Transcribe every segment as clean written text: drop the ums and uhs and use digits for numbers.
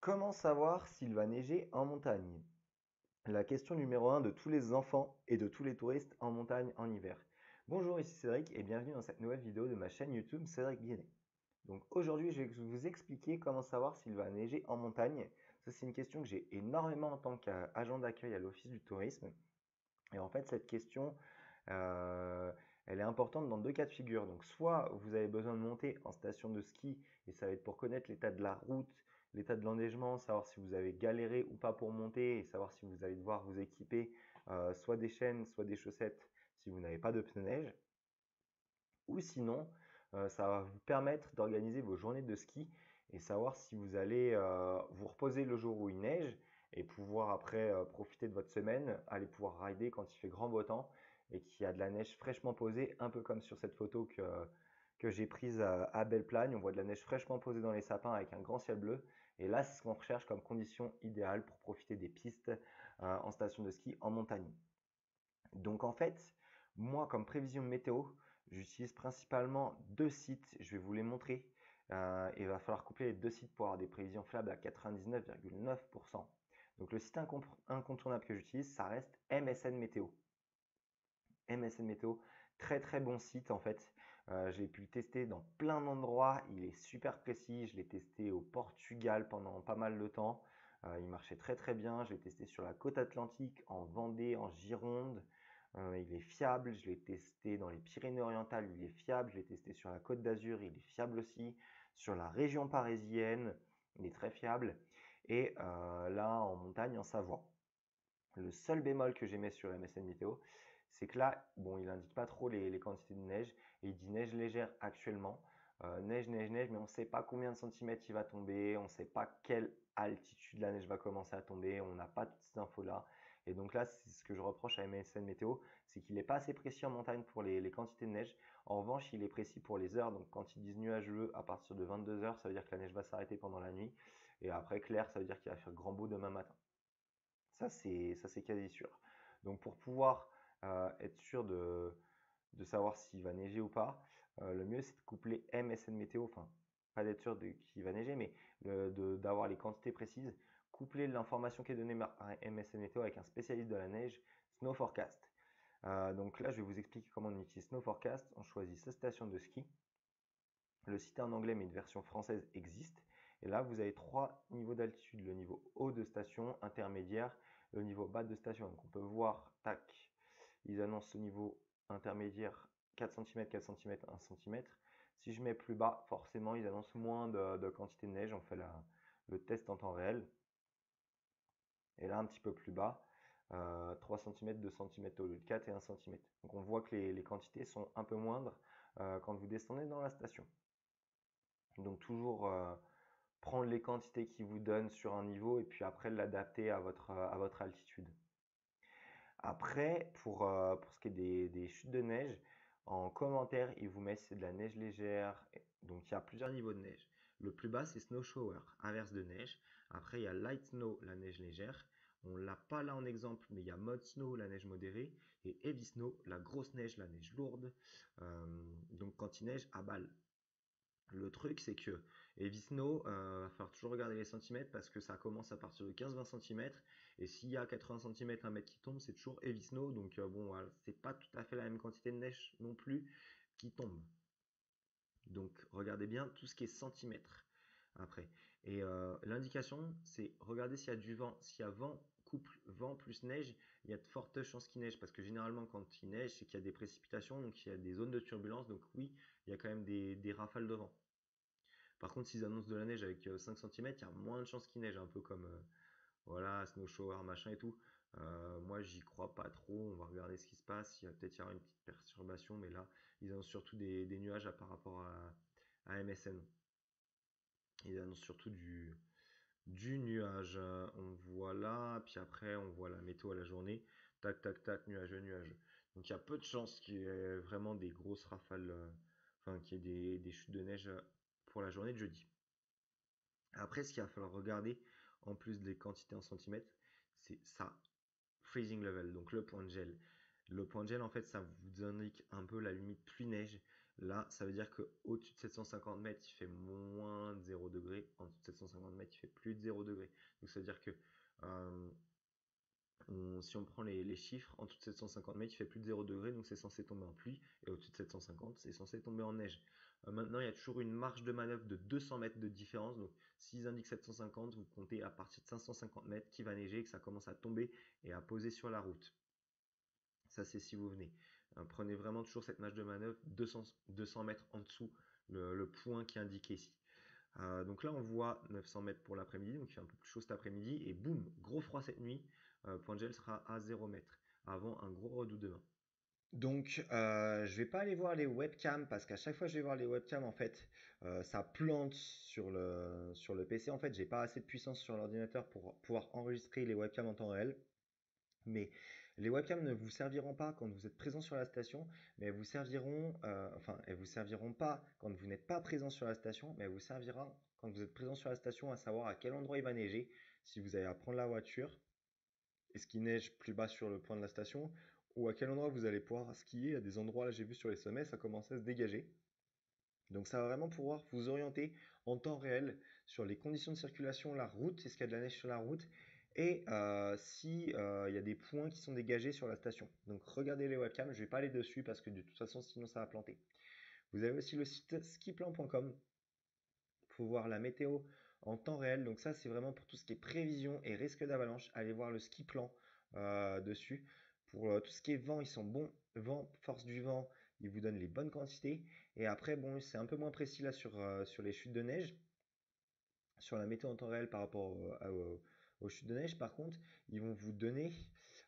Comment savoir s'il va neiger en montagne? La question numéro 1 de tous les enfants et de tous les touristes en montagne en hiver. Bonjour, ici Cédric et bienvenue dans cette nouvelle vidéo de ma chaîne YouTube Cédric Guéné. Donc aujourd'hui, je vais vous expliquer comment savoir s'il va neiger en montagne. Ça, c'est une question que j'ai énormément en tant qu'agent d'accueil à l'Office du tourisme. Et en fait, cette question, euh, elle est importante dans deux cas de figure. Donc, soit vous avez besoin de monter en station de ski et ça va être pour connaître l'état de la route, l'état de l'enneigement, savoir si vous avez galéré ou pas pour monter et savoir si vous allez devoir vous équiper soit des chaînes, soit des chaussettes si vous n'avez pas de pneus neige. Ou sinon, ça va vous permettre d'organiser vos journées de ski et savoir si vous allez vous reposer le jour où il neige et pouvoir après profiter de votre semaine, aller pouvoir rider quand il fait grand beau temps et qu'il y a de la neige fraîchement posée, un peu comme sur cette photo que j'ai prise à Belle-Plagne. On voit de la neige fraîchement posée dans les sapins avec un grand ciel bleu. Et là, c'est ce qu'on recherche comme condition idéale pour profiter des pistes en station de ski en montagne. Donc en fait, moi comme prévision météo, j'utilise principalement deux sites. Je vais vous les montrer. Il va falloir coupler les deux sites pour avoir des prévisions fiables à 99,9%. Donc le site incontournable que j'utilise, ça reste MSN Météo. MSN Météo, très très bon site en fait. J'ai pu le tester dans plein d'endroits. Il est super précis. Je l'ai testé au Portugal pendant pas mal de temps. Il marchait très très bien. Je l'ai testé sur la côte atlantique, en Vendée, en Gironde. Il est fiable. Je l'ai testé dans les Pyrénées-Orientales. Il est fiable. Je l'ai testé sur la côte d'Azur. Il est fiable aussi. Sur la région parisienne, il est très fiable. Et là, en montagne, en Savoie. Le seul bémol que j'aimais sur MSN Météo, c'est que là, bon, il indique pas trop les quantités de neige et il dit neige légère actuellement. Neige, neige, neige, mais on ne sait pas combien de centimètres il va tomber, on ne sait pas quelle altitude la neige va commencer à tomber, on n'a pas toutes ces infos-là. Et donc là, c'est ce que je reproche à MSN Météo, c'est qu'il n'est pas assez précis en montagne pour les quantités de neige. En revanche, il est précis pour les heures. Donc quand ils disent nuageux à partir de 22 heures, ça veut dire que la neige va s'arrêter pendant la nuit. Et après clair, ça veut dire qu'il va faire grand beau demain matin. Ça, c'est quasi sûr. Donc, pour pouvoir être sûr de savoir s'il va neiger ou pas, le mieux c'est de coupler MSN Météo, enfin, pas d'être sûr qu'il va neiger, mais d'avoir les quantités précises, coupler l'information qui est donnée par MSN Météo avec un spécialiste de la neige, Snow Forecast. Donc là, je vais vous expliquer comment on utilise Snow Forecast. On choisit sa station de ski. Le site est en anglais, mais une version française existe. Et là, vous avez trois niveaux d'altitude. Le niveau haut de station, intermédiaire, le niveau bas de station. Donc on peut voir, tac, ils annoncent au niveau intermédiaire 4 cm, 4 cm, 1 cm. Si je mets plus bas, forcément, ils annoncent moins de quantité de neige. On fait le test en temps réel. Et là, un petit peu plus bas, 3 cm, 2 cm au lieu de 4 et 1 cm. Donc on voit que les quantités sont un peu moindres quand vous descendez dans la station. Donc toujours prendre les quantités qu'ils vous donnent sur un niveau et puis après l'adapter à votre altitude. Après, pour ce qui est des chutes de neige, en commentaire, ils vous mettent c'est de la neige légère. Donc il y a plusieurs niveaux de neige. Le plus bas, c'est Snow Shower, averse de neige. Après, il y a Light Snow, la neige légère. On ne l'a pas là en exemple, mais il y a Mod Snow, la neige modérée. Et Heavy Snow, la grosse neige, la neige lourde. Donc quand il neige à balle. Le truc, c'est que Heavy Snow, va falloir toujours regarder les centimètres parce que ça commence à partir de 15-20 cm. Et s'il y a 80 cm, un mètre qui tombe, c'est toujours Heavy Snow. Donc bon, voilà, c'est pas tout à fait la même quantité de neige non plus qui tombe. Donc regardez bien tout ce qui est centimètres après. Et l'indication, c'est regarder s'il y a du vent. S'il y a vent, couple vent plus neige, il y a de fortes chances qu'il neige. Parce que généralement, quand il neige, c'est qu'il y a des précipitations, donc il y a des zones de turbulence. Donc oui, il y a quand même des rafales de vent. Par contre, s'ils annoncent de la neige avec 5 cm, il y a moins de chances qu'il neige, un peu comme voilà, snow shower, machin et tout. Moi, j'y crois pas trop. On va regarder ce qui se passe. Il y a peut-être y aura une petite perturbation, mais là, ils annoncent surtout des nuages par rapport à MSN. Ils annoncent surtout du nuage. On voit là, puis après, on voit la météo à la journée. Tac, tac, tac, nuageux, nuageux. Donc, il y a peu de chances qu'il y ait vraiment des grosses rafales, enfin, qu'il y ait des chutes de neige pour la journée de jeudi. Après, ce qu'il va falloir regarder, en plus des quantités en centimètres, c'est ça, freezing level, donc le point de gel. Le point de gel, en fait, ça vous indique un peu la limite pluie-neige. Là, ça veut dire qu'au-dessus de 750 mètres, il fait moins de 0 degré. En dessous de 750 mètres, il fait plus de 0 degré. Donc ça veut dire que euh, si on prend les chiffres, en dessous de 750 mètres, il fait plus de 0 degré, donc c'est censé tomber en pluie. Et au-dessus de 750, c'est censé tomber en neige. Maintenant, il y a toujours une marge de manœuvre de 200 mètres de différence. Donc s'ils indiquent 750, vous comptez à partir de 550 mètres qu'il va neiger, que ça commence à tomber et à poser sur la route. Ça, c'est si vous venez. Prenez vraiment toujours cette marge de manœuvre 200 mètres en dessous le point qui est indiqué ici. Donc là, on voit 900 mètres pour l'après-midi, donc il fait un peu plus chaud cet après-midi. Et boum, gros froid cette nuit. Point de gel sera à 0 mètres avant un gros redout demain. Donc, je vais pas aller voir les webcams parce qu'à chaque fois que je vais voir les webcams, en fait, ça plante sur le PC. En fait, j'ai pas assez de puissance sur l'ordinateur pour pouvoir enregistrer les webcams en temps réel. Mais les webcams ne vous serviront pas quand vous êtes présent sur la station, mais elles vous serviront pas quand vous n'êtes pas présent sur la station, mais elles vous serviront quand vous êtes présent sur la station à savoir à quel endroit il va neiger, si vous allez à prendre la voiture, est-ce qu'il neige plus bas sur le point de la station, ou à quel endroit vous allez pouvoir skier. À des endroits, là j'ai vu sur les sommets, ça commençait à se dégager. Donc ça va vraiment pouvoir vous orienter en temps réel sur les conditions de circulation, la route, est-ce qu'il y a de la neige sur la route, et si il y a des points qui sont dégagés sur la station. Donc regardez les webcams, je ne vais pas aller dessus parce que de toute façon sinon ça va planter. Vous avez aussi le site skiplan.com pour voir la météo en temps réel. Donc ça c'est vraiment pour tout ce qui est prévision et risque d'avalanche. Allez voir le skiplan dessus. Pour tout ce qui est vent, ils sont bons. Vent, force du vent, ils vous donnent les bonnes quantités. Et après, bon, c'est un peu moins précis là sur les chutes de neige, sur la météo en temps réel par rapport aux chutes de neige. Par contre, ils vont vous donner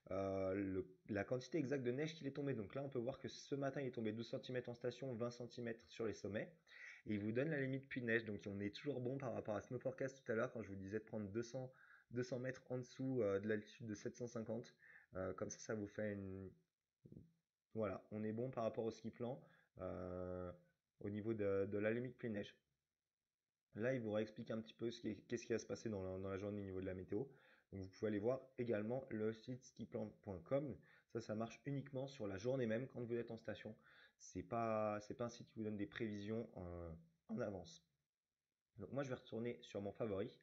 la quantité exacte de neige qu'il est tombé. Donc là, on peut voir que ce matin, il est tombé 12 cm en station, 20 cm sur les sommets. Et il vous donne la limite pluie de neige. Donc on est toujours bon par rapport à Snow Forecast tout à l'heure quand je vous disais de prendre 200 mètres en dessous de l'altitude de 750. Comme ça vous fait une... Voilà, on est bon par rapport au ski plan au niveau de la limite pluie de neige. Là, il vous réexplique un petit peu qu'est-ce qui va se passer dans la journée au niveau de la météo. Donc, vous pouvez aller voir également le site skiplan.com. Ça marche uniquement sur la journée même quand vous êtes en station. C'est pas un site qui vous donne des prévisions en avance. Donc, moi, je vais retourner sur mon favori,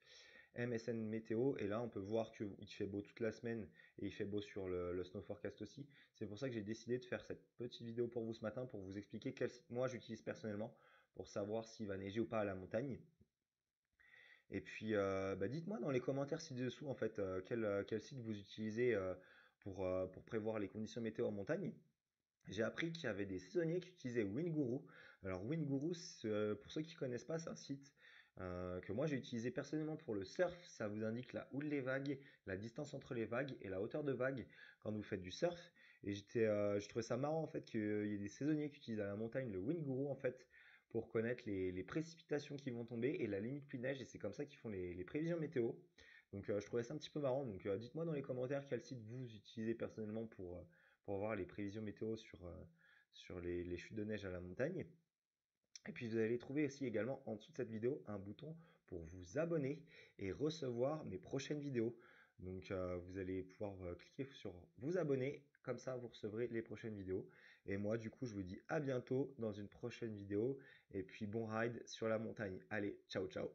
MSN Météo. Et là, on peut voir qu'il fait beau toute la semaine et il fait beau sur le Snow Forecast aussi. C'est pour ça que j'ai décidé de faire cette petite vidéo pour vous ce matin pour vous expliquer quel site moi j'utilise personnellement pour savoir s'il va neiger ou pas à la montagne. Et puis, dites-moi dans les commentaires ci-dessous, en fait, quel site vous utilisez pour prévoir les conditions météo en montagne. J'ai appris qu'il y avait des saisonniers qui utilisaient WindGuru. Alors, WindGuru, pour ceux qui ne connaissent pas, c'est un site que moi j'ai utilisé personnellement pour le surf. Ça vous indique la houle des vagues, la distance entre les vagues et la hauteur de vague quand vous faites du surf. Et je trouvais ça marrant en fait qu'il y ait des saisonniers qui utilisent à la montagne le WindGuru en fait pour connaître les précipitations qui vont tomber et la limite pluie neige. Et c'est comme ça qu'ils font les prévisions météo. Donc je trouvais ça un petit peu marrant. Donc dites-moi dans les commentaires quel site vous utilisez personnellement pour voir les prévisions météo sur les chutes de neige à la montagne. Et puis vous allez trouver aussi également en dessous de cette vidéo un bouton pour vous abonner et recevoir mes prochaines vidéos. Donc vous allez pouvoir cliquer sur vous abonner, comme ça vous recevrez les prochaines vidéos. Et moi du coup je vous dis à bientôt dans une prochaine vidéo et puis bon ride sur la montagne. Allez, ciao ciao.